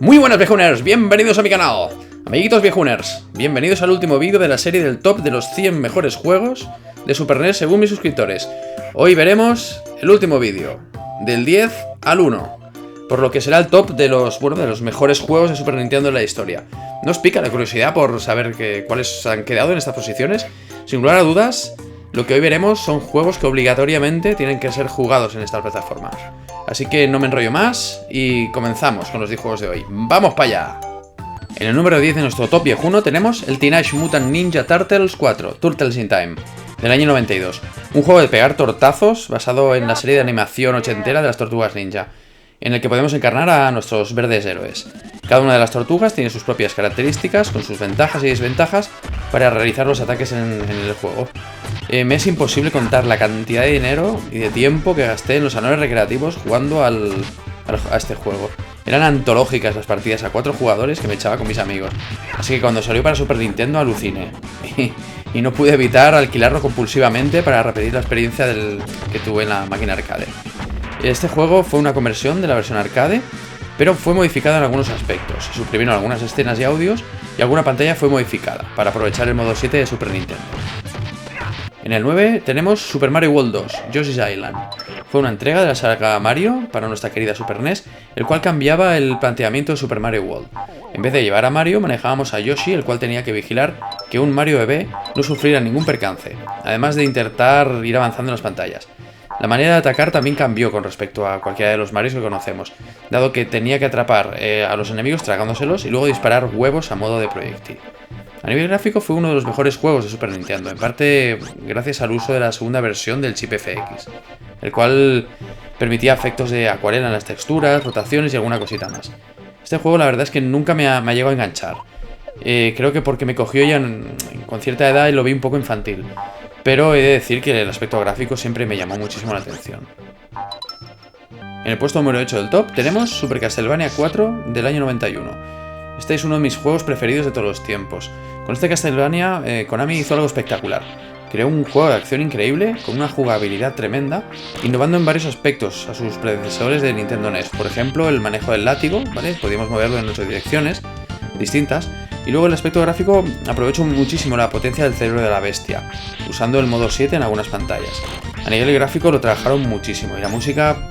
Muy buenas viejuners, bienvenidos a mi canal. Amiguitos viejuners, bienvenidos al último vídeo de la serie del top de los 100 mejores juegos de Super NES según mis suscriptores. Hoy veremos el último vídeo, del 10 al 1, por lo que será el top de los mejores juegos de Super Nintendo en la historia. ¿No os pica la curiosidad por saber cuáles han quedado en estas posiciones? Sin lugar a dudas, lo que hoy veremos son juegos que obligatoriamente tienen que ser jugados en esta plataforma. Así que no me enrollo más y comenzamos con los 10 juegos de hoy. ¡Vamos para allá! En el número 10 de nuestro top viejuno tenemos el Teenage Mutant Ninja Turtles 4, Turtles in Time, del año 92. Un juego de pegar tortazos basado en la serie de animación ochentera de las Tortugas Ninja, en el que podemos encarnar a nuestros verdes héroes. Cada una de las tortugas tiene sus propias características, con sus ventajas y desventajas para realizar los ataques en el juego. Me es imposible contar la cantidad de dinero y de tiempo que gasté en los salones recreativos jugando a este juego. Eran antológicas las partidas a 4 jugadores que me echaba con mis amigos. Así que cuando salió para Super Nintendo aluciné. Y no pude evitar alquilarlo compulsivamente para repetir la experiencia que tuve en la máquina arcade. Este juego fue una conversión de la versión arcade, pero fue modificado en algunos aspectos. Se suprimieron algunas escenas y audios y alguna pantalla fue modificada para aprovechar el modo 7 de Super Nintendo. En el 9 tenemos Super Mario World 2, Yoshi's Island. Fue una entrega de la saga Mario para nuestra querida Super NES, el cual cambiaba el planteamiento de Super Mario World. En vez de llevar a Mario, manejábamos a Yoshi, el cual tenía que vigilar que un Mario bebé no sufriera ningún percance, además de intentar ir avanzando en las pantallas. La manera de atacar también cambió con respecto a cualquiera de los Marios que conocemos, dado que tenía que atrapar a los enemigos tragándoselos y luego disparar huevos a modo de proyectil. A nivel gráfico fue uno de los mejores juegos de Super Nintendo, en parte gracias al uso de la segunda versión del chip FX, el cual permitía efectos de acuarela en las texturas, rotaciones y alguna cosita más. Este juego la verdad es que nunca me ha llegado a enganchar. Creo que porque me cogió ya con cierta edad y lo vi un poco infantil, pero he de decir que el aspecto gráfico siempre me llamó muchísimo la atención. En el puesto número 8 del top tenemos Super Castlevania 4 del año 91. Este es uno de mis juegos preferidos de todos los tiempos. Con este Castlevania, Konami hizo algo espectacular. Creó un juego de acción increíble, con una jugabilidad tremenda, innovando en varios aspectos a sus predecesores de Nintendo NES. Por ejemplo, el manejo del látigo, ¿vale? Podíamos moverlo en 8 direcciones distintas. Y luego el aspecto gráfico aprovechó muchísimo la potencia del cerebro de la bestia, usando el modo 7 en algunas pantallas. A nivel gráfico lo trabajaron muchísimo y la música,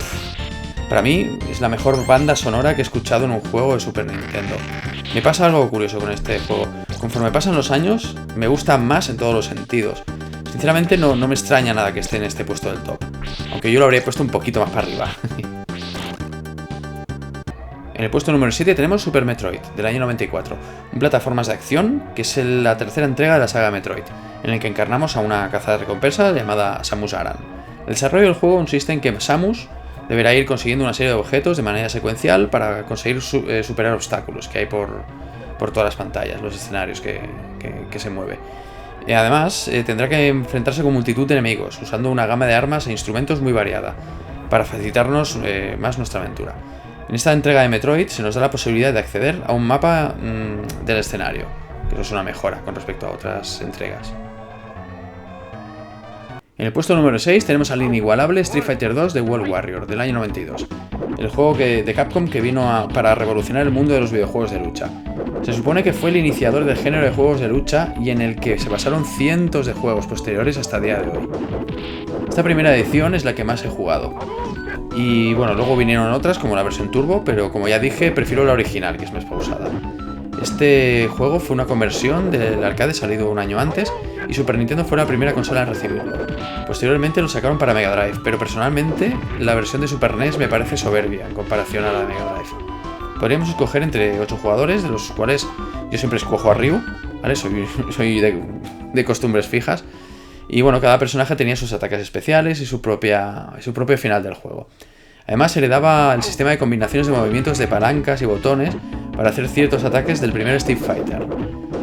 para mí, es la mejor banda sonora que he escuchado en un juego de Super Nintendo. Me pasa algo curioso con este juego. Conforme pasan los años, me gusta más en todos los sentidos. Sinceramente no me extraña nada que esté en este puesto del top, aunque yo lo habría puesto un poquito más para arriba. En el puesto número 7 tenemos Super Metroid, del año 94, un plataformas de acción que es la tercera entrega de la saga Metroid, en el que encarnamos a una cazarrecompensas llamada Samus Aran. El desarrollo del juego consiste en que Samus deberá ir consiguiendo una serie de objetos de manera secuencial para conseguir superar obstáculos que hay por todas las pantallas, los escenarios que se mueve. Además, tendrá que enfrentarse con multitud de enemigos, usando una gama de armas e instrumentos muy variada, para facilitarnos más nuestra aventura. En esta entrega de Metroid se nos da la posibilidad de acceder a un mapa del escenario, que eso es una mejora con respecto a otras entregas. En el puesto número 6 tenemos al inigualable Street Fighter 2 de World Warrior, del año 92, el juego de Capcom que vino para revolucionar el mundo de los videojuegos de lucha. Se supone que fue el iniciador del género de juegos de lucha y en el que se basaron cientos de juegos posteriores hasta el día de hoy. Esta primera edición es la que más he jugado. Y bueno, luego vinieron otras como la versión Turbo, pero como ya dije, prefiero la original, que es más pausada. Este juego fue una conversión del arcade salido un año antes y Super Nintendo fue la primera consola en recibirlo. Posteriormente lo sacaron para Mega Drive, pero personalmente la versión de Super NES me parece soberbia en comparación a la de Mega Drive. Podríamos escoger entre 8 jugadores, de los cuales yo siempre escojo a Ryu, ¿vale? Soy de costumbres fijas. Y bueno, cada personaje tenía sus ataques especiales y su propio final del juego. Además, heredaba el sistema de combinaciones de movimientos de palancas y botones para hacer ciertos ataques del primer Street Fighter.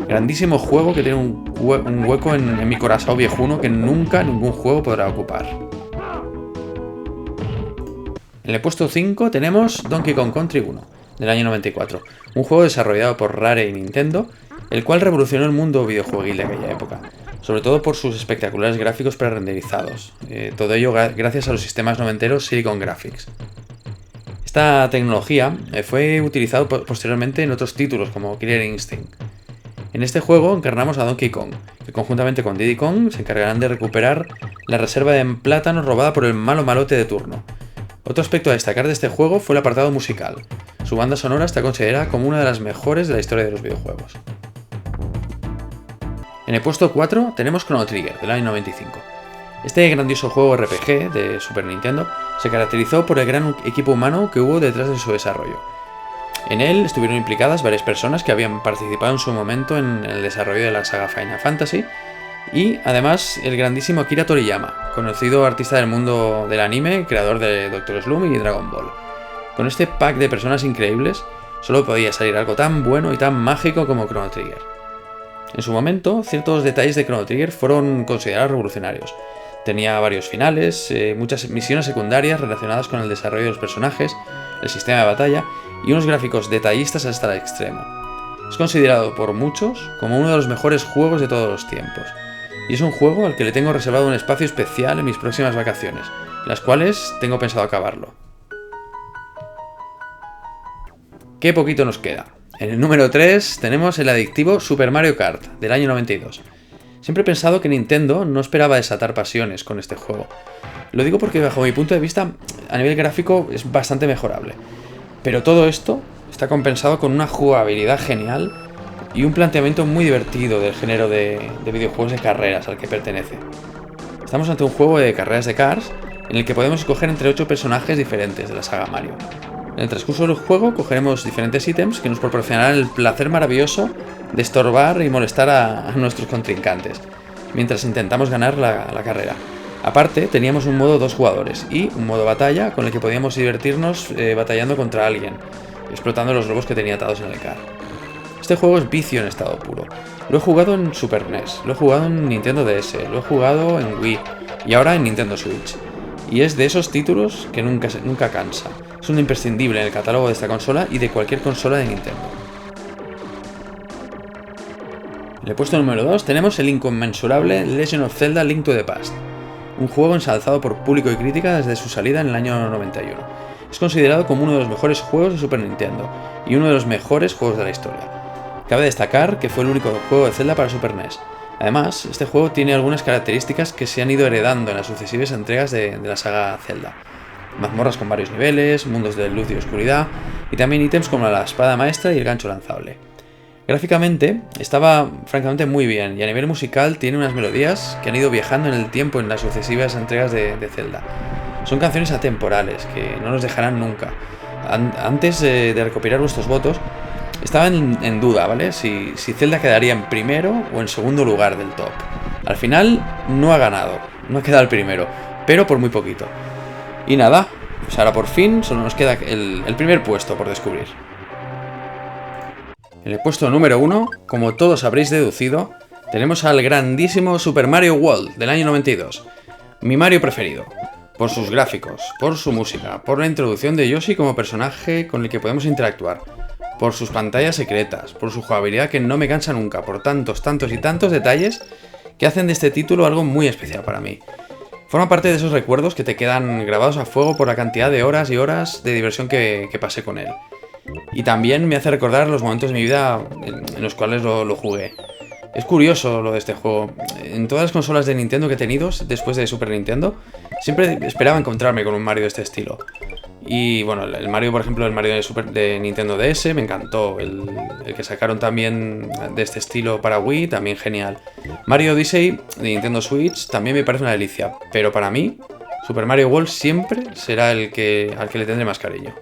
Grandísimo juego que tiene un hueco en mi corazón viejuno que nunca ningún juego podrá ocupar. En el puesto 5 tenemos Donkey Kong Country 1, del año 94, un juego desarrollado por Rare y Nintendo, el cual revolucionó el mundo videojueguil de aquella época, sobre todo por sus espectaculares gráficos prerenderizados, todo ello gracias a los sistemas noventeros Silicon Graphics. Esta tecnología fue utilizada posteriormente en otros títulos como Killer Instinct. En este juego encarnamos a Donkey Kong, que conjuntamente con Diddy Kong se encargarán de recuperar la reserva de plátanos robada por el malo malote de turno. Otro aspecto a destacar de este juego fue el apartado musical. Su banda sonora está considerada como una de las mejores de la historia de los videojuegos. En el puesto 4 tenemos Chrono Trigger, del año 95. Este grandioso juego RPG de Super Nintendo se caracterizó por el gran equipo humano que hubo detrás de su desarrollo. En él estuvieron implicadas varias personas que habían participado en su momento en el desarrollo de la saga Final Fantasy y además el grandísimo Akira Toriyama, conocido artista del mundo del anime, creador de Dr. Slump y Dragon Ball. Con este pack de personas increíbles solo podía salir algo tan bueno y tan mágico como Chrono Trigger. En su momento, ciertos detalles de Chrono Trigger fueron considerados revolucionarios. Tenía varios finales, muchas misiones secundarias relacionadas con el desarrollo de los personajes, el sistema de batalla y unos gráficos detallistas hasta el extremo. Es considerado por muchos como uno de los mejores juegos de todos los tiempos, y es un juego al que le tengo reservado un espacio especial en mis próximas vacaciones, las cuales tengo pensado acabarlo. ¡Qué poquito nos queda! En el número 3 tenemos el adictivo Super Mario Kart, del año 92. Siempre he pensado que Nintendo no esperaba desatar pasiones con este juego. Lo digo porque bajo mi punto de vista, a nivel gráfico es bastante mejorable. Pero todo esto está compensado con una jugabilidad genial y un planteamiento muy divertido del género de videojuegos de carreras al que pertenece. Estamos ante un juego de carreras de cars en el que podemos escoger entre 8 personajes diferentes de la saga Mario. En el transcurso del juego cogeremos diferentes ítems que nos proporcionarán el placer maravilloso de estorbar y molestar a nuestros contrincantes, mientras intentamos ganar la carrera. Aparte, teníamos un modo 2 jugadores y un modo batalla con el que podíamos divertirnos batallando contra alguien, explotando los globos que tenía atados en el car. Este juego es vicio en estado puro. Lo he jugado en Super NES, lo he jugado en Nintendo DS, lo he jugado en Wii y ahora en Nintendo Switch. Y es de esos títulos que nunca cansa. Es un imprescindible en el catálogo de esta consola y de cualquier consola de Nintendo. En el puesto número 2 tenemos el inconmensurable Legend of Zelda Link to the Past, un juego ensalzado por público y crítica desde su salida en el año 91. Es considerado como uno de los mejores juegos de Super Nintendo y uno de los mejores juegos de la historia. Cabe destacar que fue el único juego de Zelda para Super NES. Además, este juego tiene algunas características que se han ido heredando en las sucesivas entregas de la saga Zelda. Mazmorras con varios niveles, mundos de luz y oscuridad, y también ítems como la espada maestra y el gancho lanzable. Gráficamente, estaba francamente muy bien, y a nivel musical tiene unas melodías que han ido viajando en el tiempo en las sucesivas entregas de Zelda. Son canciones atemporales, que no nos dejarán nunca. Antes de recopilar vuestros votos, estaba en duda, ¿vale? Si Zelda quedaría en primero o en segundo lugar del top. Al final no ha ganado, no ha quedado el primero, pero por muy poquito. Y nada, pues ahora por fin solo nos queda el primer puesto por descubrir. En el puesto número 1, como todos habréis deducido, tenemos al grandísimo Super Mario World del año 92. Mi Mario preferido. Por sus gráficos, por su música, por la introducción de Yoshi como personaje con el que podemos interactuar, por sus pantallas secretas, por su jugabilidad que no me cansa nunca, por tantos y tantos detalles que hacen de este título algo muy especial para mí. Forma parte de esos recuerdos que te quedan grabados a fuego por la cantidad de horas y horas de diversión que pasé con él. Y también me hace recordar los momentos de mi vida en los cuales lo jugué. Es curioso lo de este juego. En todas las consolas de Nintendo que he tenido después de Super Nintendo, siempre esperaba encontrarme con un Mario de este estilo. Y bueno, el Mario, por ejemplo, el Mario de Nintendo DS me encantó. El que sacaron también de este estilo para Wii, también genial. Mario Odyssey de Nintendo Switch también me parece una delicia. Pero para mí, Super Mario World siempre será al que le tendré más cariño.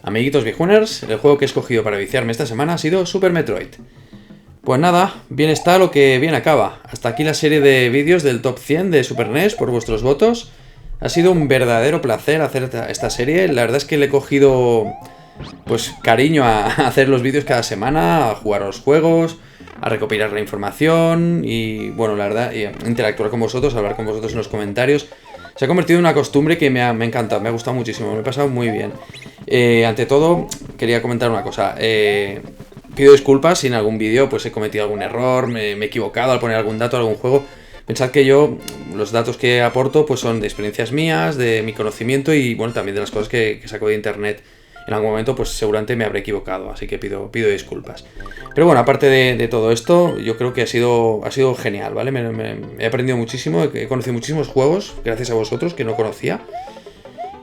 Amiguitos viejuners, el juego que he escogido para viciarme esta semana ha sido Super Metroid. Pues nada, bien está lo que bien acaba. Hasta aquí la serie de vídeos del Top 100 de Super NES por vuestros votos. Ha sido un verdadero placer hacer esta serie. La verdad es que le he cogido pues cariño a hacer los vídeos cada semana, a jugar a los juegos, a recopilar la información y bueno, la verdad, y a interactuar con vosotros, a hablar con vosotros en los comentarios. Se ha convertido en una costumbre que me ha encantado, me ha gustado muchísimo, me he pasado muy bien. Ante todo, quería comentar una cosa. Pido disculpas si en algún vídeo pues he cometido algún error, me he equivocado al poner algún dato, algún juego. Pensad que yo, los datos que aporto pues son de experiencias mías, de mi conocimiento y bueno, también de las cosas que saco de internet. En algún momento pues seguramente me habré equivocado, así que pido disculpas. Pero bueno, aparte de todo esto, yo creo que ha sido genial, ¿vale? He aprendido muchísimo, he conocido muchísimos juegos, gracias a vosotros, que no conocía.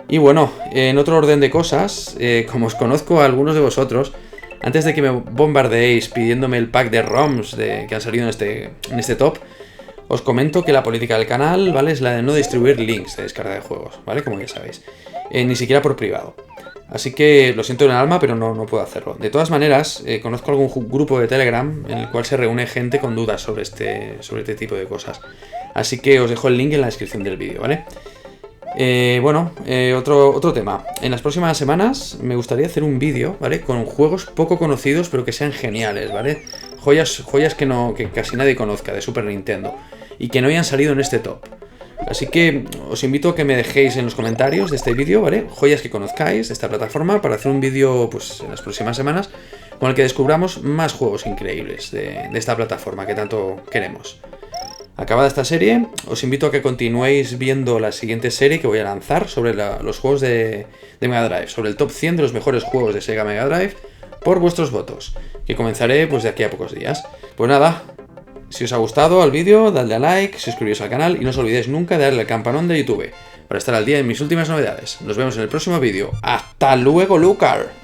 Y bueno, en otro orden de cosas, como os conozco a algunos de vosotros, antes de que me bombardeéis pidiéndome el pack de ROMs que han salido en este top, os comento que la política del canal, ¿vale? Es la de no distribuir links de descarga de juegos, ¿vale? Como ya sabéis. Ni siquiera por privado. Así que lo siento en el alma, pero no puedo hacerlo. De todas maneras, conozco algún grupo de Telegram en el cual se reúne gente con dudas sobre este tipo de cosas. Así que os dejo el link en la descripción del vídeo, ¿vale? Otro tema. En las próximas semanas me gustaría hacer un vídeo, ¿vale? Con juegos poco conocidos, pero que sean geniales, ¿vale? Joyas que casi nadie conozca de Super Nintendo y que no hayan salido en este top. Así que os invito a que me dejéis en los comentarios de este vídeo, ¿vale? Joyas que conozcáis de esta plataforma para hacer un vídeo, pues, en las próximas semanas con el que descubramos más juegos increíbles de esta plataforma que tanto queremos. Acabada esta serie, os invito a que continuéis viendo la siguiente serie que voy a lanzar sobre los juegos de Mega Drive, sobre el top 100 de los mejores juegos de Sega Mega Drive por vuestros votos, que comenzaré pues de aquí a pocos días. Pues nada, si os ha gustado el vídeo, dadle a like, suscribiros al canal y no os olvidéis nunca de darle al campanón de YouTube para estar al día en mis últimas novedades. Nos vemos en el próximo vídeo. ¡Hasta luego, Lucar!